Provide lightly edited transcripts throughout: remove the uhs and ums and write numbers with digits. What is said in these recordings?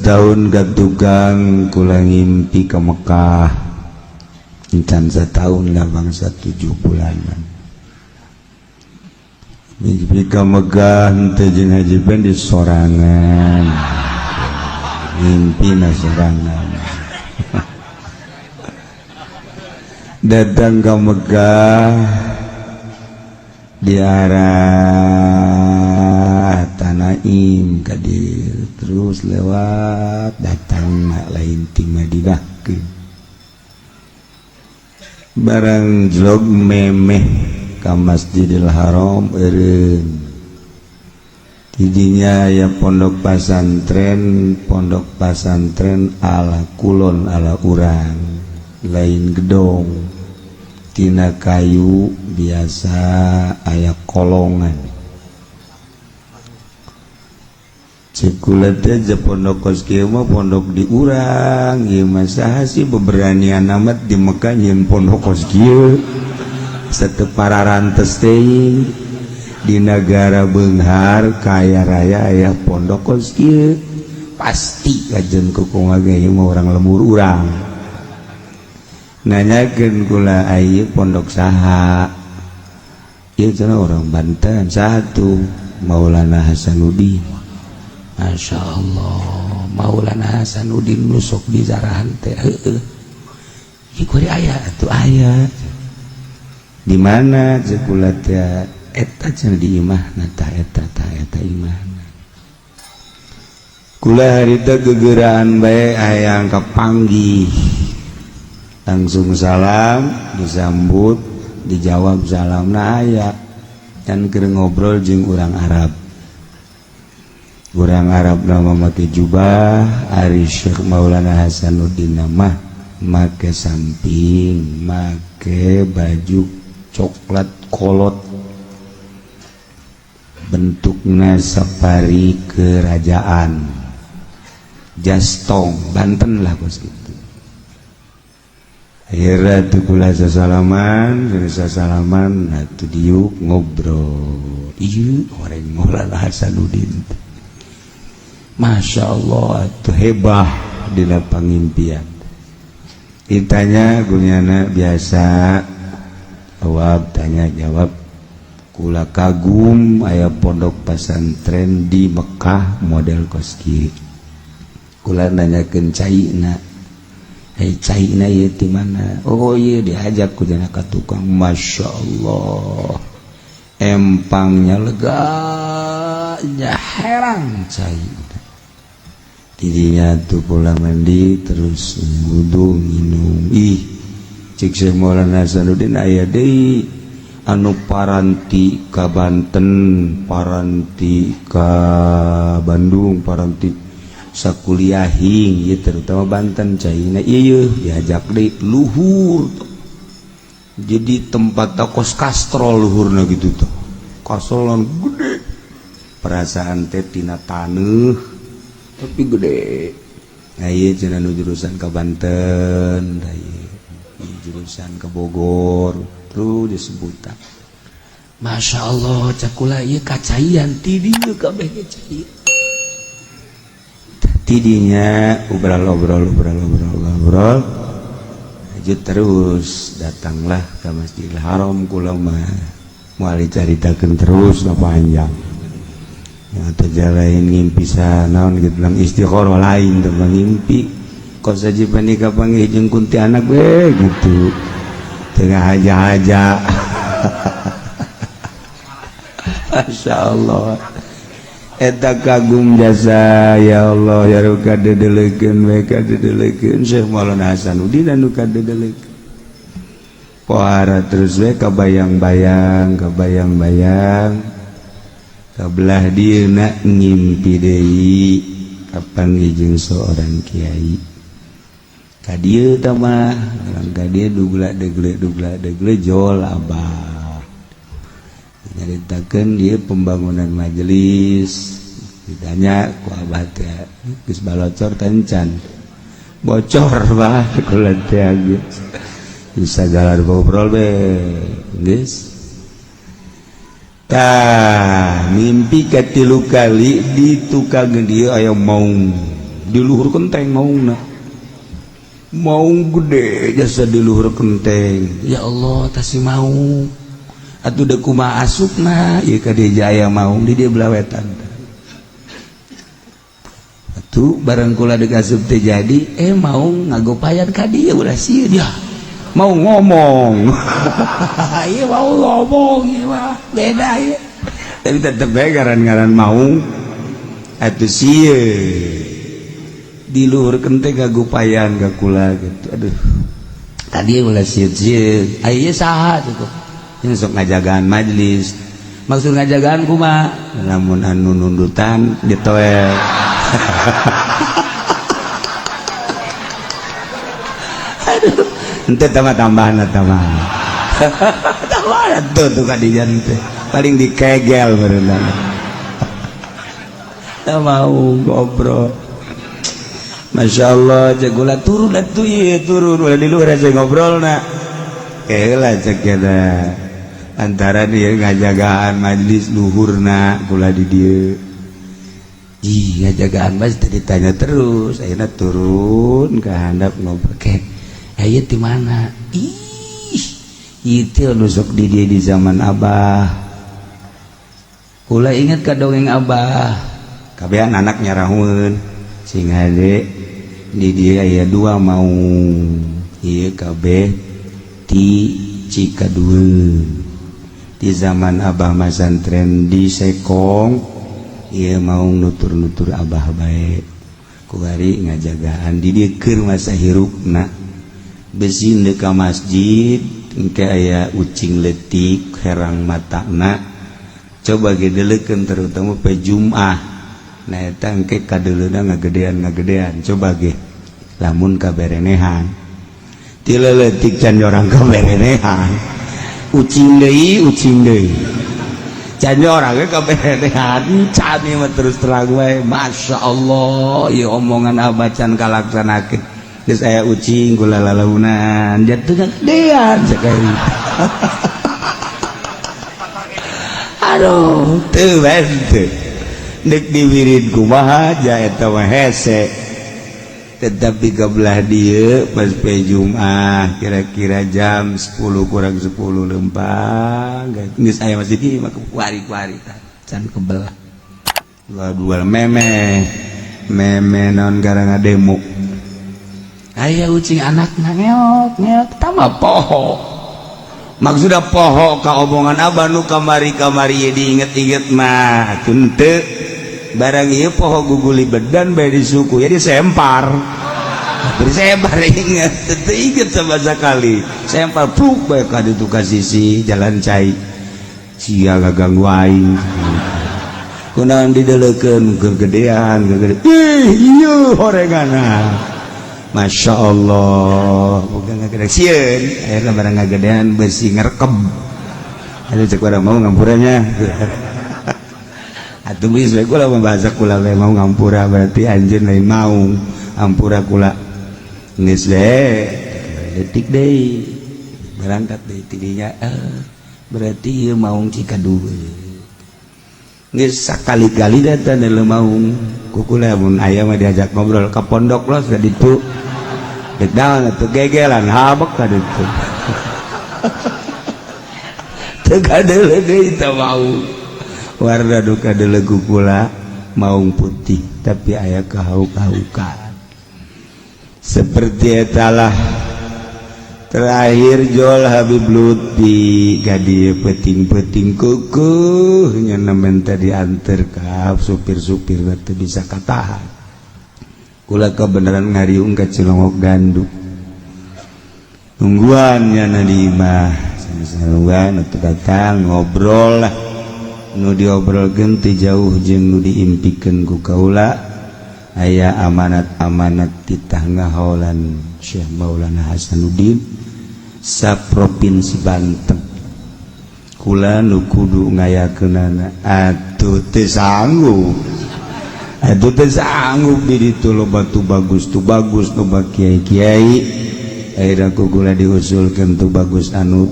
tahun gatugang kula ngimpi ke Mekah encan setahun lah bangsa 7 bulanan mimpi ke Mekah teu jeung Haji Ben di sorangan mimpi na sorangan datang ke Mekah di arah Tanaim kadir terus lewat datang lain ti Madinah ke barang jlog memeh ka Masjidil Haram eureun tidinya ya pondok pasantren ala kulon ala urang lain gedong tina kayu biasa aya kolongan cekulat aja pondok kos kieu mah pondok di urang ieu mah saha sih beberanian amat di Mekah nyeun pondok kos kieu sateu pararantes teh di negara beunghar kaya raya aya pondok kos kieu pasti kajen kukunga ge ieu mah urang lembur urang nanyakeun kula ieu pondok saha ieu cenah orang Banten satu Maulana Hasanuddin. Masya Allah Maulana Hasanuddin nusuk di zarahan teh heueuh ieu aya atuh aya di mana cekula teh eta cenah di imahna tah eta imahna kula harita gegeuraan bae hayang kapanggih langsung salam disambut dijawab salamna aya can keur ngobrol jeung urang Arab nama make jubah ari Syekh Maulana Hasanuddin mah make samping make baju coklat kolot bentukna sapari kerajaan Jastong Banten lah bos gitu akhirnya tuh kula sasalaman atuh diuk ngobrol ieu orang Maulana Hasanuddin Masya Allah itu hebah di pangimpian ditanya gunyana biasa jawab tanya jawab kula kagum aya pondok pesantren di Mekah model kos kieu kula nanyakeun caina caina ieu di mana oh ieu diajak ku jana ka tukang Masya Allah empangnya leganya herang cai tidinya tuh pulang mandi terus wudu minum cik Syekh Maulana Hasanuddin aya deui anu paranti ka Banten paranti ka Bandung paranti sakuliahing ieu terutama Banten caina ieu diajak deui luhur jadi tempat kos kastrol luhurna gitu tuh kastrolan gede perasaan teh tina taneuh tapi gede ieu cenah nu jurusan ka Banten jurusan ke Bogor terus disebutan Masya Allah cakula ieu kacaian tidieu kabeh cai tidinya obrol lanjut terus datanglah ke Masjidil Haram kula mah moal dicaritakeun terus panjang atau jalain ngimpi sanaon gitu lang istikharah lain teu ngimpi kos saji panika panggih jeung kuntilanak we gitu tengah haja-haja Masya Allah eta kagum jasa ya Allah ya ruka dedelekeun we kadedelekeun Syekh Maulana Hasanuddin anu kadedelekeun pohara terus we kabayang-bayang kabelah dieuna ngimpi deui kapanggih jeung seorang kiai ka dieu tah mah urang ka dieu dugla-degle jol abah nyaritakeun ieu pembangunan majelis ditanya ku abah teh geus balocor tencan bocor bah kula teh geus bisa galar ngobrol be geus tah mimpi katilu kali di tukang dieu aya maung di luhur kenteng mau gede jasa di luhur kenteng. Ya Allah tasih mau atuh da kumaha asupna ieu ka dia jaya mau di dia belawetan. Atuh barang kula deuk asup teh jadi mau ngagopayan ka dieu ulah sieun ya. Mau ngomong. Ieu mau ngomong ieu mah beda ieu. Tapi tetep bae ngaran-ngaran mau atuh sieun. Di luhur kenteng ngagopayan ka kula gitu. Aduh. Tadi ulah sieun-sieun. Aya saha tuh? Yang sok ngajagaan majlis. Maksud ngajagaan kumaha? Lamun anu nundutan ditoel. Aduh, ente tambah-tambahan tambah. Tambahan tuh kadijan teh. Paling dikegel berenang. Tak mau ngobrol. Masya Allah, cek gula turun atuh ieu turun ulah di luar aja ngobrolna. Lah cek kena antara dia ngajagaan majlis luhurna kula di dieu. Ngajagaan mas tadi tanya terus, ayeuna turun ke handap ngobrol kek. Aya di mana? Itu nusuk di dia di zaman Abah. Kula ingat ka dongeng Abah. Kabehan anak nyarahun sing hade di dia aya dua mau ieu kabeh ti Cikadueun. Di zaman Abah masantren di Sekong ieu mau nutur-nutur Abah bae. Kuari ngajagaan di dieu keur masa hirupna. Besi ka masjid engke aya ucing leutik herang matana. Coba ge deuleukeun terutama pe Jumat. Nah eta engke kadeuleuna ngagedean. Coba ge lamun kaberenehan. Ti leutik can orang kaberenehan. Ucing deui. Can orang ge kaberenehan can ieu mah terus terang wae. Masya Allah, ieu omongan Abah can kalaksanakeun. Geus aya ucing kula lalaunan jatuhna gedean sakali. Aduh, teu bente. Dek diwirid kumaha ja eta mah hese. Tetapi kabelah dieu pas pe Jumat kira-kira jam 10 kurang 10 lempang. Geus aya masjid ieu mah kuari-kuari can kebelah. Dua meme naon garang demo. Aya ucing anakna ngeok tama poho. Maksudna poho ka omongan Abah nu kamari-kamari ye diinget-inget mah teu barang ieu poho guguli bedan bae di suku ya disempar. Disempar inget teu inget sama sekali. Sempar pluk bae ka ditu ka sisi jalan cai. Sia gaganggu aing. Kunaon dideuleukeun keur gedean ieu horengana. Masya Allah, bukan ngagedean sieun, akhirnya barang ngagedean besi ngerekam. Aduh cek pada mau ngampurannya. Atuh geus we kula membahasa kula we mau ngampura berarti anjeun lain mau ampura kula. Geus we detik deui berangkat deui tidinya berarti ieu maung Cikadueun. Geus sakali-kali datang da maung ku kula mun aya mah diajak ngobrol ka pondok los ka ditu. Dek daon atuh gegelan habek ka ditu. Teu kadeuleu deui teh mau. Warna nu kadeuleu ku kula maung putih tapi aya kahauk-kahaukan. Seperti etalah terakhir Jol Habib Lutfi gadi peting-peting kukuh nya nemen tadi anter ka supir-supir teu bisa katahan. Kula kebenaran ngariung ka Cilongok Ganduk. Nungguan nya di imah saluan atuh datang ngobrol lah. Nu diobrolkeun teu jauh jeung nu diimpikeun ku kaula. Aya amanat-amanat titah ngahaolan Syekh Maulana Hasanuddin sa provinsi Banten. Kula nu kudu ngayakeunana atuh teu sanggup. Atuh teu sanggup di ditu loba tu bagus loba kiai-kiai. Akhirna ku kula diusulkeun tu bagus anu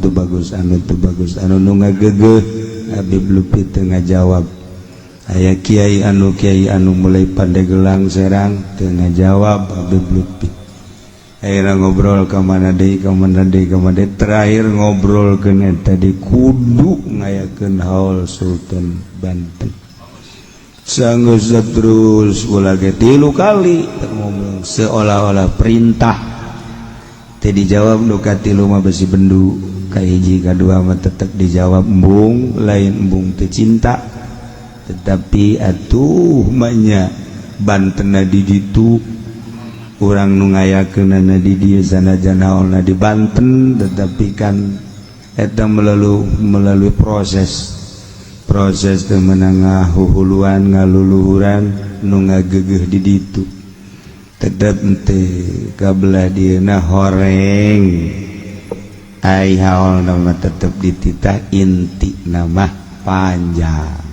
nu ngageugeuh. Habib Lutfi teu ngajawab. aya Kyai anu mulai Pandegelang Serang tengah jawab Habib Lutfi akhirnya ngobrol ke mana deui terakhir ngobrol ke tadi kudu ngayakeun haul Sultan Banten sanggeus terus ulah ge 3 kali ngomong seolah-olah perintah teh dijawab nu ka 3 mah besi bendu ka hiji kadua mah tetep dijawab embung lain embung teu cinta tetapi atuh manya Banten di ditu urang nu ngayakeunana di dieu sanajan naonna di Banten tetapi kan eta melalui proses teu meunang ngahuhuluan ngaluluhuran nu ngageugeuh di ditu tetep teh kabelah dieuna horeng ai haolna mah tetep dititah inti nama panjang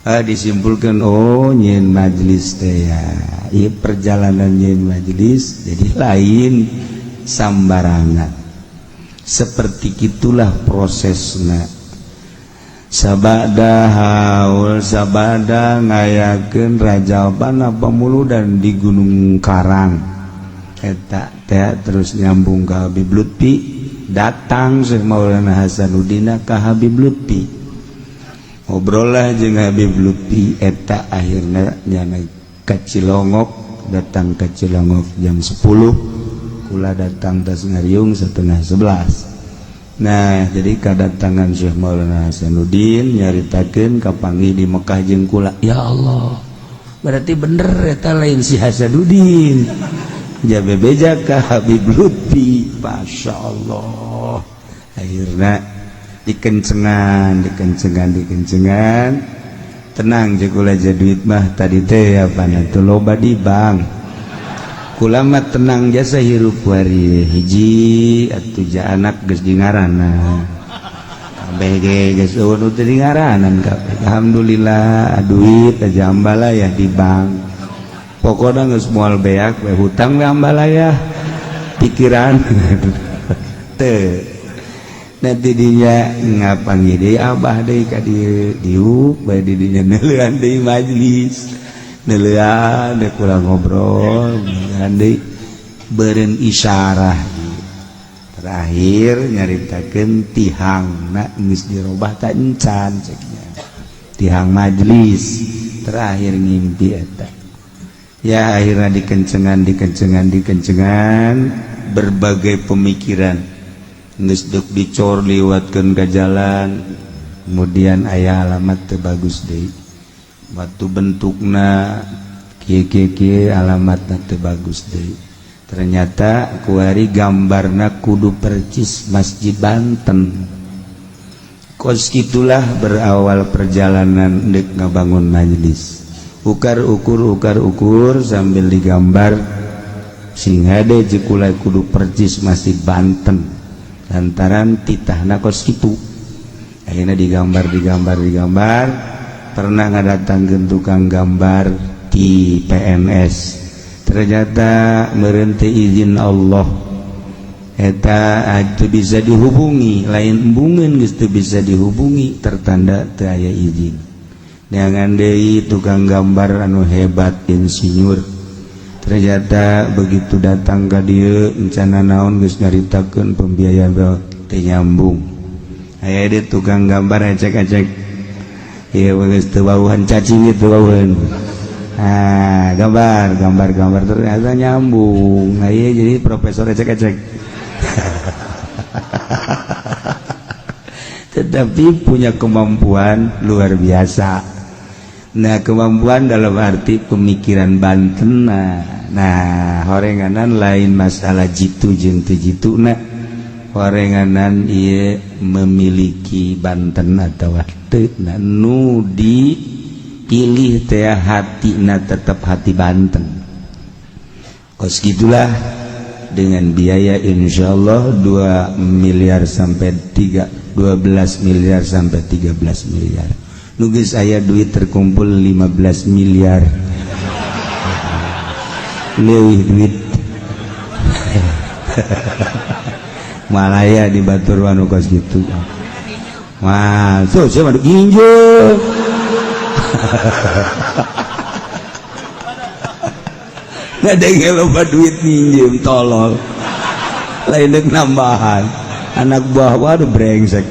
disimpulkan nyin majelis teh ya ieu perjalanan nyin majelis jadi lain sambarangan seperti gitulah prosesna sabada haul sabada ngayakeun rajaban pamuludan di Gunung Karang eta teh terus nyambung ka Habib Lutfi datang Syekh Maulana Hasanuddin ka Habib Lutfi ngobrol lah jeung Habib Lutfi eta akhirna nyana ka Cilongok datang ke Cilongok jam 10 kula datang tas ngariung 10:30 nah jadi kedatangan Syekh Maulana Hasanuddin nyaritakeun kapanggih di Mekah jeung kula ya Allah berarti bener eta lain si Hasanuddin jabe beja ka Habib Lutfi Masya Allah akhirna dikencengan tenang je kula duit mah tadi teh apa nanti loba di bank kula mah tenang jasa hirup wari hiji atuh ja anak geus di ngaranna kabeh geus eueun teh di ngaranan kabeh alhamdulillah duit aja ambalayah di bank pokokna geus moal beak we hutang we ambalayah pikiran teu nanti dia ngapanggih deui abah deui ka dieu diuk bae di dinya neulean deui majelis neulean deui kula ngobrol neulean deui beureun isyarah terakhir nyaritakeun tihangna geus dirobah ta encan ceknya tihang majelis terakhir ngimpi eta ya akhirnya dikencengan berbagai pemikiran geus deuk dicor liwatkeun ka jalan kemudian aya alamat teu bagus deui batu bentukna kieu alamatna teu bagus deui ternyata kuari gambarna kudu percis Masjid Banten kos gitulah berawal perjalanan deuk ngabangun majelis ukar-ukur sambil digambar sing hade jekulai kudu percis Masjid Banten lantaran titahna kos kitu akhirnya digambar pernah ngadatangkeun tukang gambar di PNS ternyata meureun teh izin Allah eta teu bisa dihubungi lain embungeun geus teu bisa dihubungi tertanda teu aya izin neangan deui tukang gambar anu hebat insinyur ternyata begitu datang ke dia rencana naon geus nyaritakeun pembiayaan teh nyambung aya di tukang gambar ecek-ecek ieu geus teu bauhan cacing teu bauhan gambar ternyata nyambung aya jadi profesor ecek-ecek tetapi punya kemampuan luar biasa. Nah, kemampuan dalam arti pemikiran Banten. Nah, horenganan lain masalah jitu jeung teu jituna. Horenganan ieu memiliki Banten atawa teu nu dipilih teh hatina tetap hati Banten. Kos gitulah dengan biaya insyaallah 12 miliar sampai 13 miliar. Nugis aya duit terkumpul 15 miliar. Leuwih duit. Malaya di batur anu kos gitu. Wah, so siapa ginjal. nggak ada yang lupa duit minjem tolol lain nambahan anak buah waduh brengsek